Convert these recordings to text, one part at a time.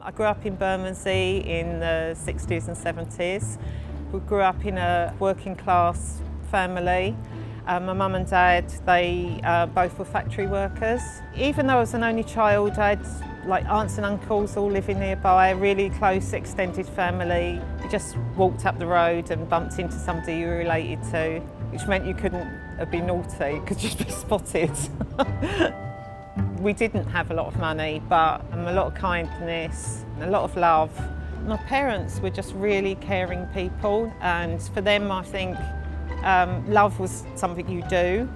I grew up in Bermondsey in the 60s and 70s. We grew up in a working class family. My mum and dad, they both were factory workers. Even though I was an only child, I had like aunts and uncles all living nearby, a really close extended family. You just walked up the road and bumped into somebody you were related to, which meant you couldn't be naughty because you'd be spotted. We didn't have a lot of money, but a lot of kindness, a lot of love. My parents were just really caring people, and for them I think love was something you do,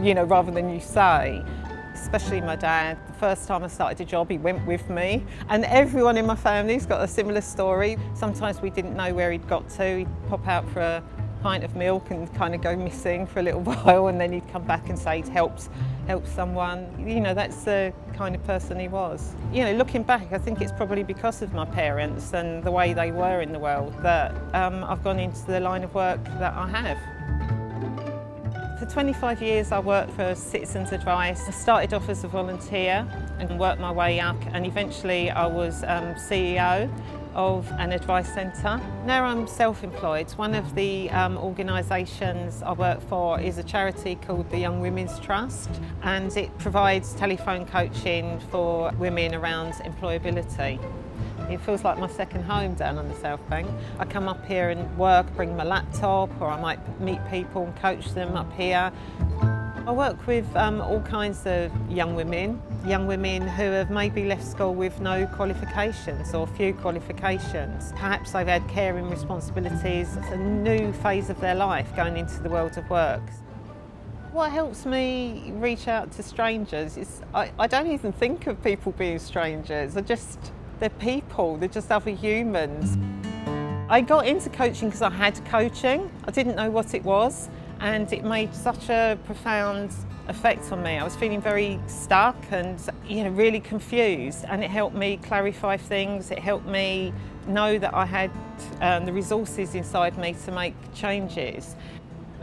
rather than you say. Especially my dad. The first time I started a job, he went with me, and everyone in my family's got a similar story. Sometimes we didn't know where he'd got to. He'd pop out for a pint of milk and kind of go missing for a little while, and then he'd come back and say he'd helped someone. That's the kind of person he was. Looking back, I think it's probably because of my parents and the way they were in the world that I've gone into the line of work that I have. For 25 years I worked for Citizens Advice. I started off as a volunteer and worked my way up, and eventually I was CEO of an advice centre. Now I'm self-employed. One of the organisations I work for is a charity called the Young Women's Trust, and it provides telephone coaching for women around employability. It feels like my second home down on the Southbank. I come up here and work, bring my laptop, or I might meet people and coach them up here. I work with all kinds of young women who have maybe left school with no qualifications or few qualifications. Perhaps they've had caring responsibilities. It's a new phase of their life going into the world of work. What helps me reach out to strangers is I don't even think of people being strangers. They're people, they're just other humans. I got into coaching because I had coaching. I didn't know what it was, and it made such a profound effect on me. I was feeling very stuck and really confused, and it helped me clarify things. It helped me know that I had the resources inside me to make changes.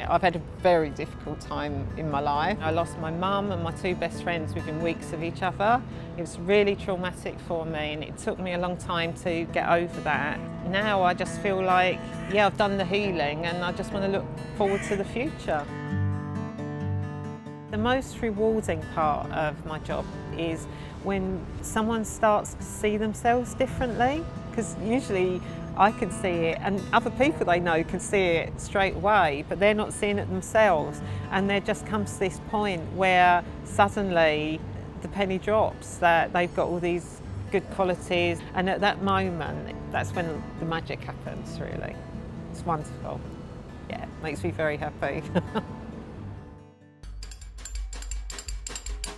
I've had a very difficult time in my life. I lost my mum and my two best friends within weeks of each other. It was really traumatic for me, and it took me a long time to get over that. Now I just feel like, I've done the healing, and I just want to look forward to the future. The most rewarding part of my job is when someone starts to see themselves differently, because usually I can see it, and other people they know can see it straight away, but they're not seeing it themselves, and there just comes to this point where suddenly the penny drops, that they've got all these good qualities, and at that moment, that's when the magic happens, really. It's wonderful. Yeah, it makes me very happy.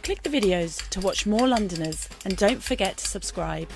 Click the videos to watch more Londoners, and don't forget to subscribe.